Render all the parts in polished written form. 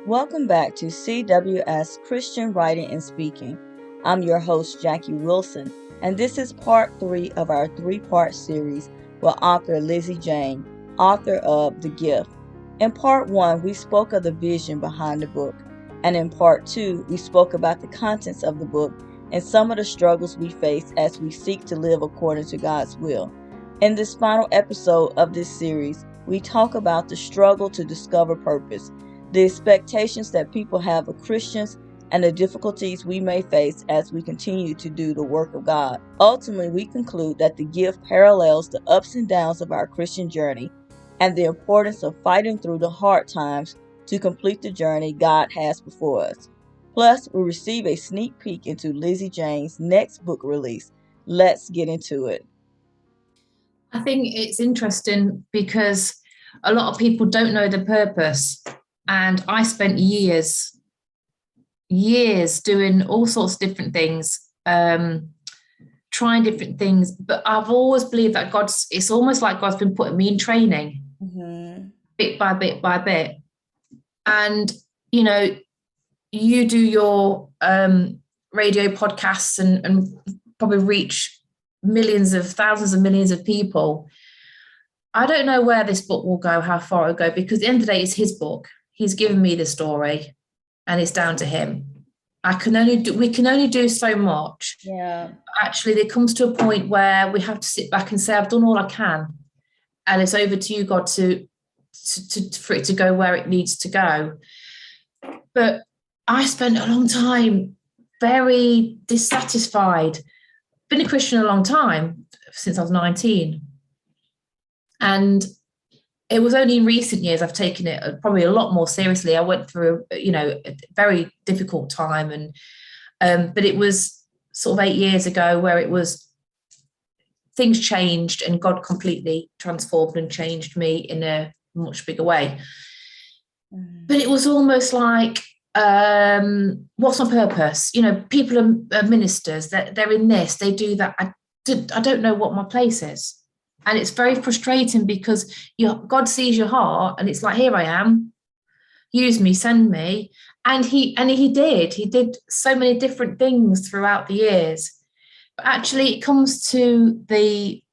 Welcome back to CWS Christian Writing and Speaking. I'm your host, Jacqui Wilson, and this is part 3 of our 3-part series with author Lizzie Jayne, author of The Gift. In part 1, we spoke of the vision behind the book, and in part 2, we spoke about the contents of the book and some of the struggles we face as we seek to live according to God's will. In this final episode of this series, we talk about the struggle to discover purpose, the expectations that people have of Christians, and the difficulties we may face as we continue to do the work of God. Ultimately, we conclude that the gift parallels the ups and downs of our Christian journey and the importance of fighting through the hard times to complete the journey God has before us. Plus, we receive a sneak peek into Lizzie Jayne's next book release. Let's get into it. I think it's interesting because a lot of people don't know the purpose. And I spent years doing all sorts of different things, trying different things. But I've always believed that it's almost like God's been putting me in training, bit by bit by bit. And, you do your radio podcasts and probably reach thousands of millions of people. I don't know where this book will go, how far it'll go, because at the end of the day, it's his book. He's given me the story and it's down to him. We can only do so much. Yeah. Actually, there comes to a point where we have to sit back and say, I've done all I can. And it's over to you, God, for it to go where it needs to go. But I spent a long time very dissatisfied. Been a Christian a long time, since I was 19. And it was only in recent years I've taken it probably a lot more seriously. I went through, a very difficult time, and but it was sort of 8 years ago where it was things changed and God completely transformed and changed me in a much bigger way. But it was almost like, what's my purpose? People are ministers, they're in this, they do that. I don't know what my place is. And it's very frustrating because God sees your heart and it's like, here I am, use me, send me. And he did so many different things throughout the years. But actually it comes to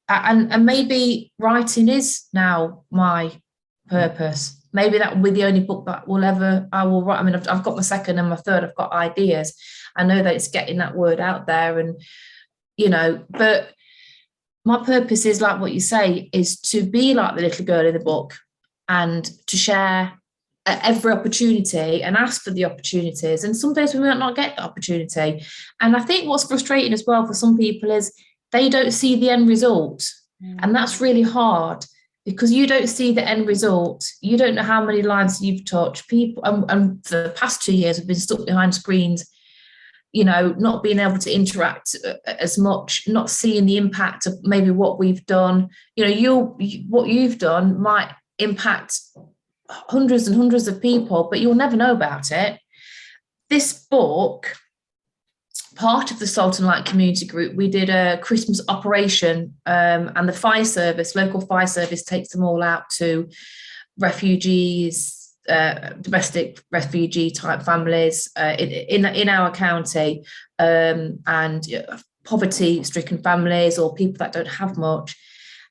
and maybe writing is now my purpose. Maybe that will be the only book that I will write. I mean, I've got my second and my third, I've got ideas. I know that it's getting that word out there and, but my purpose is, like what you say, is to be like the little girl in the book and to share at every opportunity and ask for the opportunities. And some days we might not get the opportunity. And I think what's frustrating as well for some people is they don't see the end result. And that's really hard because you don't see the end result. You don't know how many lives you've touched. People, and for the past 2 years, have been stuck behind screens, not being able to interact as much, not seeing the impact of maybe what we've done. What you've done might impact hundreds and hundreds of people, but you'll never know about it. This book, part of the Salt and Light Community Group, we did a Christmas operation, and the local fire service takes them all out to refugees, domestic refugee type families in our county, and poverty stricken families or people that don't have much.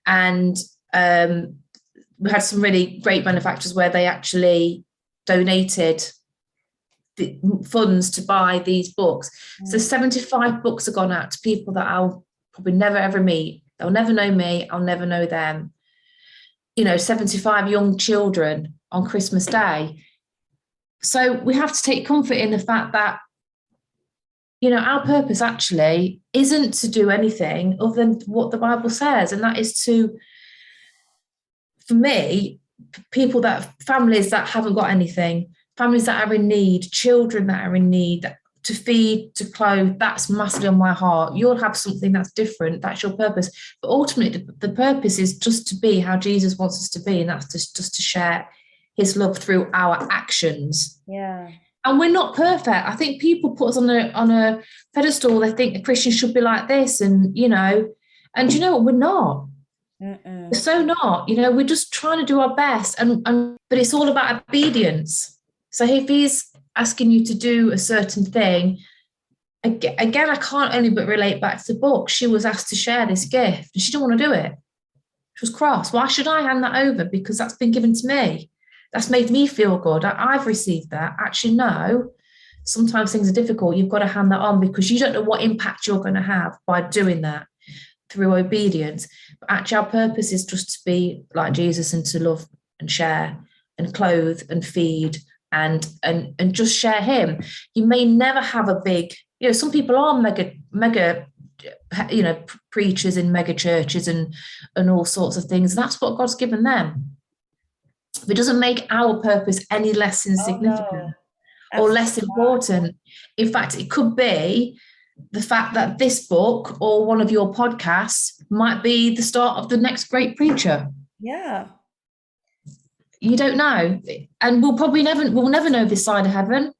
And we had some really great benefactors where they actually donated the funds to buy these books. So 75 books have gone out to people that I'll probably never ever meet. They'll never know me, I'll never know them. 75 young children on Christmas Day. So we have to take comfort in the fact that, our purpose actually isn't to do anything other than what the Bible says. And that is for me, families that haven't got anything, families that are in need, children that are in need, to feed, to clothe, that's massively on my heart. You'll have something that's different, that's your purpose. But ultimately, the purpose is just to be how Jesus wants us to be, and that's just to share his love through our actions. Yeah. And we're not perfect. I think people put us on a pedestal. They think a Christian should be like this, and you know what? We're not. Mm-mm. We're so not. We're just trying to do our best, but it's all about obedience. So if he's asking you to do a certain thing, again, I can't only but relate back to the book. She was asked to share this gift and she didn't want to do it. She was cross. Why should I hand that over? Because that's been given to me. That's made me feel good. I've received that. Actually, no. Sometimes things are difficult. You've got to hand that on because you don't know what impact you're going to have by doing that through obedience. But actually, our purpose is just to be like Jesus and to love and share and clothe and feed and just share him. You may never have a big, some people are mega preachers in mega churches and all sorts of things. That's what God's given them. It doesn't make our purpose any less insignificant or less important. In fact, it could be the fact that this book or one of your podcasts might be the start of the next great preacher. Yeah. You don't know. And we'll never know this side of heaven.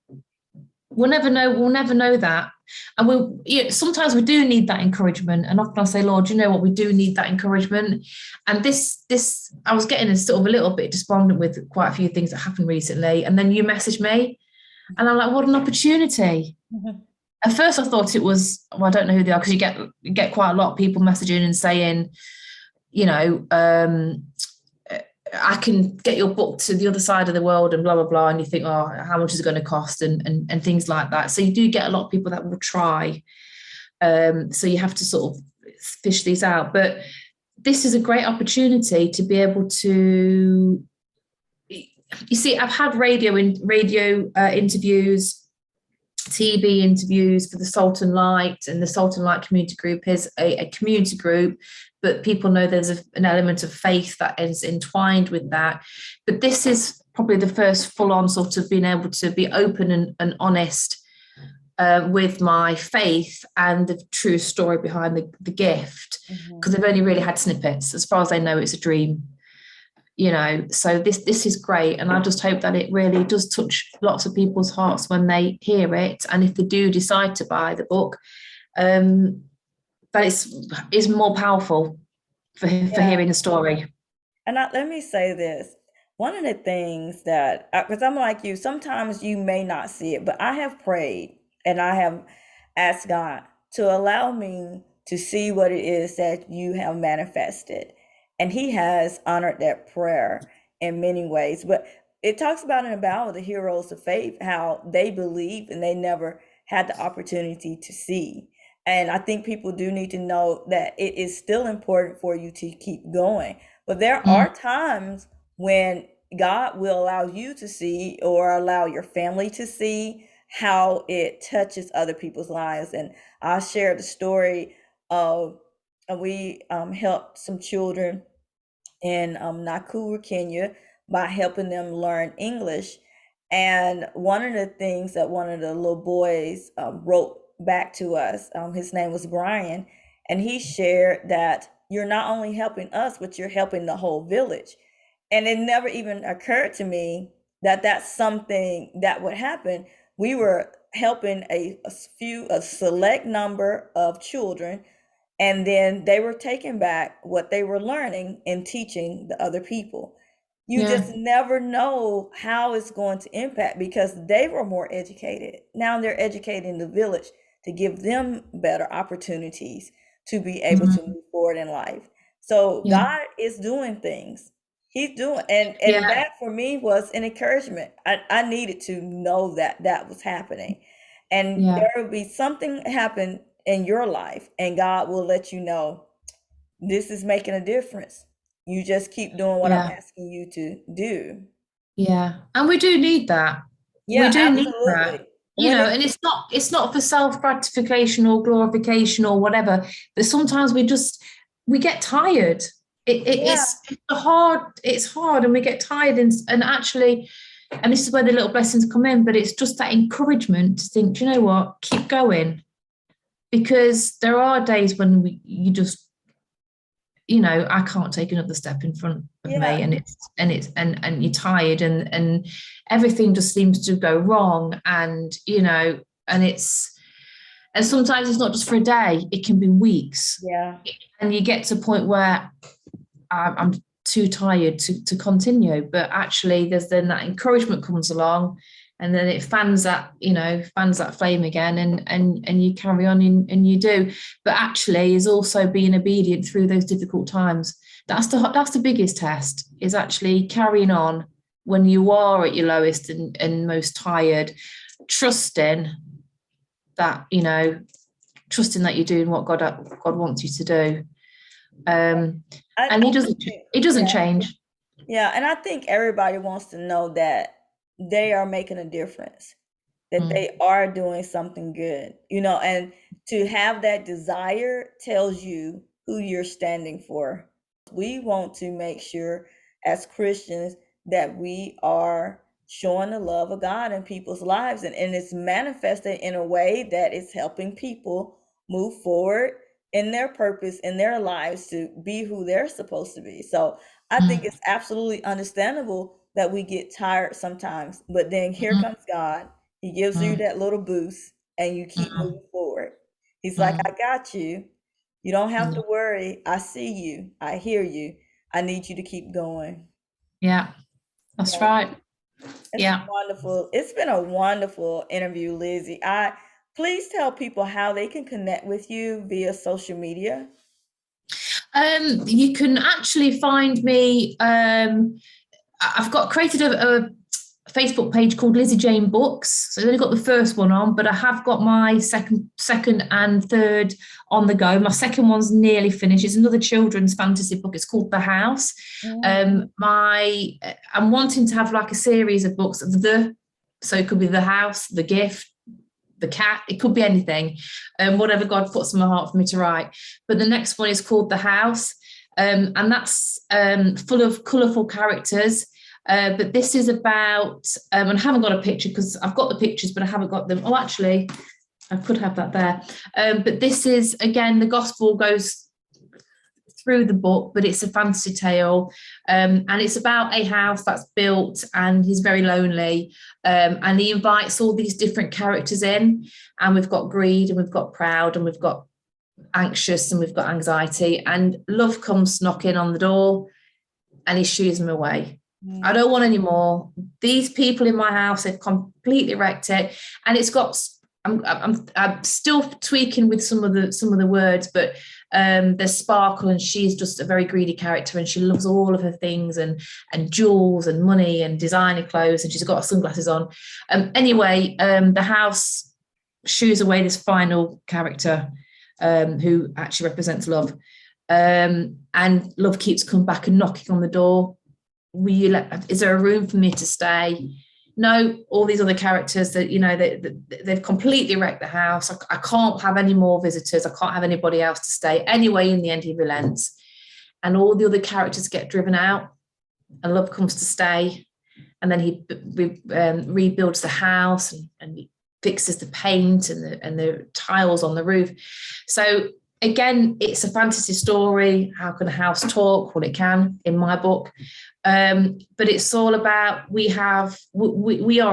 We'll never know that. And sometimes we do need that encouragement. And often I say, Lord, you know what? We do need that encouragement. And this, I was getting a little bit despondent with quite a few things that happened recently. And then you messaged me and I'm like, what an opportunity. Mm-hmm. At first I thought it was, I don't know who they are, because you get quite a lot of people messaging and saying, I can get your book to the other side of the world and blah, blah, blah. And you think, oh, how much is it going to cost and things like that. So you do get a lot of people that will try. So you have to sort of fish these out. But this is a great opportunity to be able to, you see, I've had radio interviews, TV interviews for the Salt and Light, and the Salt and Light community group is a community group, but people know there's an element of faith that is entwined with that. But this is probably the first full-on sort of being able to be open and honest with my faith and the true story behind the gift, because I've only really had snippets. As far as I know, it's a dream. So this is great, and I just hope that it really does touch lots of people's hearts when they hear it, and if they do decide to buy the book, that it's more powerful for hearing the story. And let me say this. One of the things that, because I'm like you, sometimes you may not see it, but I have prayed and I have asked God to allow me to see what it is that you have manifested. And he has honored that prayer in many ways. But it talks about in the Bible, the heroes of faith, how they believe and they never had the opportunity to see. And I think people do need to know that it is still important for you to keep going. But there are times when God will allow you to see, or allow your family to see, how it touches other people's lives. And I'll share the story of, we helped some children in Nakuru, Kenya, by helping them learn English. And one of the things that one of the little boys wrote back to us, his name was Brian, and he shared that you're not only helping us, but you're helping the whole village. And it never even occurred to me that that's something that would happen. We were helping a select number of children, and then they were taking back what they were learning and teaching the other people. You just never know how it's going to impact, because they were more educated. Now they're educating the village to give them better opportunities to be able to move forward in life. So God is doing things. He's doing, and that for me was an encouragement. I needed to know that that was happening. And there will be something happen in your life, and God will let you know this is making a difference. You just keep doing what I'm asking you to do. Yeah. And we do need that. Yeah, we do absolutely. need that. And it's not for self-gratification or glorification or whatever, but sometimes we get tired. It's hard and we get tired, and actually, and this is where the little blessings come in, but it's just that encouragement to think, do you know what, keep going, because there are days when you just, I can't take another step in front of me, and you're tired, and everything just seems to go wrong, and and sometimes it's not just for a day, it can be weeks. Yeah. And you get to a point where I'm too tired to continue. But actually, there's then that encouragement comes along, and then it fans that flame again, and you carry on and you do. But actually, is also being obedient through those difficult times. That's the biggest test, is actually carrying on when you are at your lowest and most tired, trusting that you're doing what God wants you to do. And he doesn't change. Yeah, and I think everybody wants to know that they are making a difference, that they are doing something good, and to have that desire tells you who you're standing for. We want to make sure as Christians that we are showing the love of God in people's lives, and it's manifested in a way that is helping people move forward in their purpose in their lives to be who they're supposed to be. So I think it's absolutely understandable that we get tired sometimes, but then here comes God. He gives you that little boost and you keep moving forward. He's like, I got you. You don't have to worry. I see you. I hear you. I need you to keep going. Yeah, that's Yeah, right. it's Yeah. wonderful. It's been a wonderful interview, Lizzie. I Please tell people how they can connect with you via social media. You can actually find me. I've got created a Facebook page called Lizzie Jayne Books. So I've only got the first one on, but I have got my second and third on the go. My second one's nearly finished. It's another children's fantasy book. It's called The House. I'm wanting to have like a series of books so it could be The House, The Gift, The Cat. It could be anything, whatever God puts in my heart for me to write. But the next one is called The House, and that's full of colourful characters. But this is about, and I haven't got a picture because I've got the pictures, but I haven't got them. Oh, actually, I could have that there. But this is, again, the gospel goes through the book, but it's a fantasy tale. And it's about a house that's built, and he's very lonely. And he invites all these different characters in. And we've got greed, and we've got proud, and we've got anxious, and we've got anxiety. And love comes knocking on the door, and he shoos them away. I don't want any more. These people in my house, they've completely wrecked it. And it's got, I'm still tweaking with some of the words, but there's sparkle, and she's just a very greedy character, and she loves all of her things and jewels and money and designer clothes, and she's got her sunglasses on. Anyway, the house shoos away this final character who actually represents love. And love keeps coming back and knocking on the door. Is there a room for me to stay? No, all these other characters that they've completely wrecked the house. I can't have any more visitors. I can't have anybody else to stay. Anyway, in the end, he relents, and all the other characters get driven out, and love comes to stay. And then he rebuilds the house, and he fixes the paint and the tiles on the roof. So again, it's a fantasy story. How can a house talk? Well, it can in my book. But it's all about we are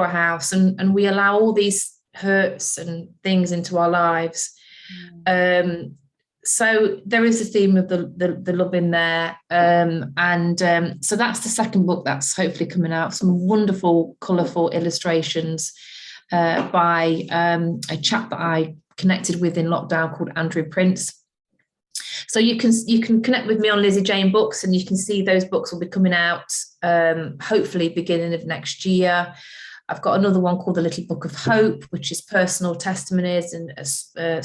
a house, and we allow all these hurts and things into our lives. So there is a theme of the love in there. So that's the second book that's hopefully coming out. Some wonderful, colourful illustrations by a chap that I connected with in lockdown called Andrew Prince. So you can connect with me on Lizzie Jayne Books, and you can see those books will be coming out hopefully beginning of next year. I've got another one called The Little Book of Hope, which is personal testimonies and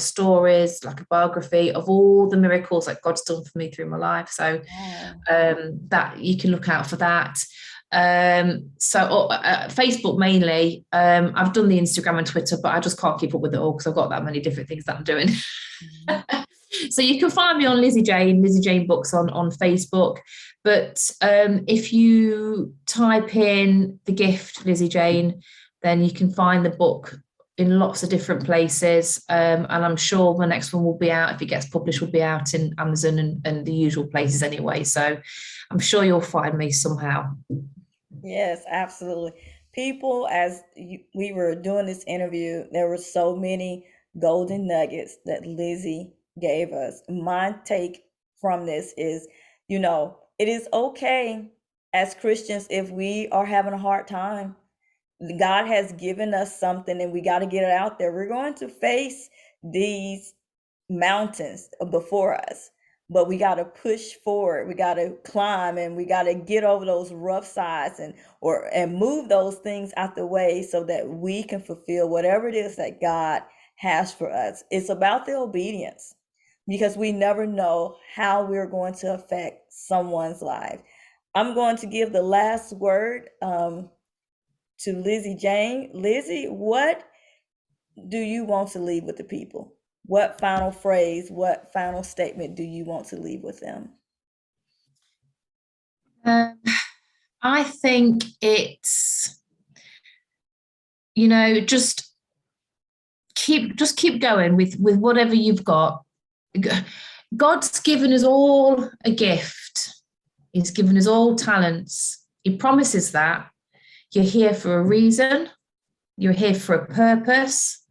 stories, like a biography of all the miracles that God's done for me through my life. So that you can look out for that. Facebook mainly. I've done the Instagram and Twitter, but I just can't keep up with it all because I've got that many different things that I'm doing. So you can find me on Lizzie Jayne Books on Facebook. But if you type in The Gift, Lizzie Jayne, then you can find the book in lots of different places. And I'm sure the next one will be out, if it gets published, will be out in Amazon and the usual places anyway. So I'm sure you'll find me somehow. Yes, absolutely. People, we were doing this interview, there were so many golden nuggets that Lizzie gave us. My take from this is, it is okay as Christians if we are having a hard time. God has given us something and we got to get it out there. We're going to face these mountains before us, but we got to push forward. We got to climb and we got to get over those rough sides and move those things out the way so that we can fulfill whatever it is that God has for us. It's about the obedience because we never know how we're going to affect someone's life. I'm going to give the last word to Lizzie Jayne. Lizzie, what do you want to leave with the people? What final phrase, what final statement do you want to leave with them? Um, I think it's, you know, just keep going with whatever you've got. God's given us all a gift. He's given us all talents. He promises that you're here for a reason. You're here for a purpose.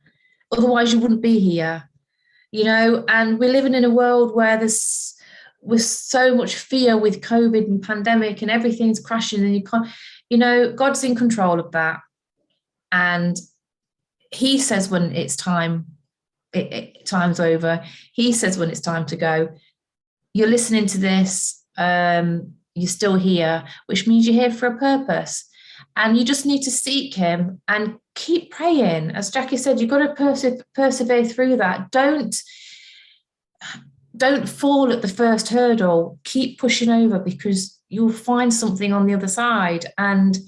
Otherwise, you wouldn't be here. You know, and we're living in a world where there's with so much fear with COVID and pandemic and everything's crashing and you can't, you know, God's in control of that. And he says when it's time, time's over. He says when it's time to go. You're listening to this, you're still here, which means you're here for a purpose. And you just need to seek him and keep praying. As Jacqui said, you've got to persevere through that. Don't fall at the first hurdle. Keep pushing over because you'll find something on the other side. And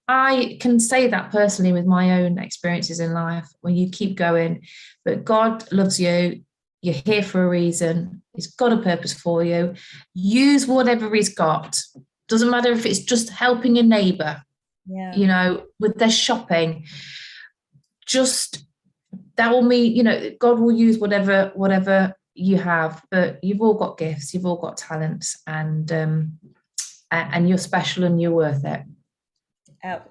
I can say that personally with my own experiences in life, when you keep going. But God loves you. You're here for a reason. He's got a purpose for you. Use whatever he's got. Doesn't matter if it's just helping your neighbor, you know, with their shopping. Just that will mean, you know, God will use whatever you have, but you've all got gifts, you've all got talents, and you're special and you're worth it.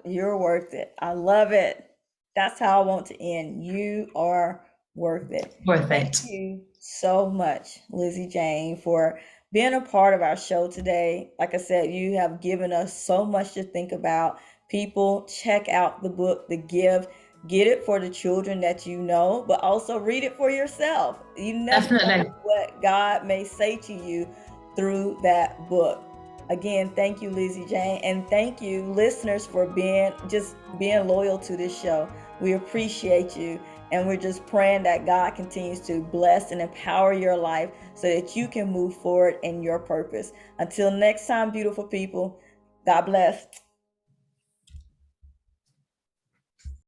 You're worth it. I love it. That's how I want to end. You are worth it. Worth Thank it. you so much, Lizzie Jayne, for being a part of our show today. Like I said, you have given us so much to think about. People, check out the book, The Give. Get it for the children that you know, but also read it for yourself. You never Definitely. know what God may say to you through that book. Again, thank you, Lizzie Jayne, and thank you, listeners, for being loyal to this show. We appreciate you, and we're just praying that God continues to bless and empower your life so that you can move forward in your purpose. Until next time, beautiful people, God bless.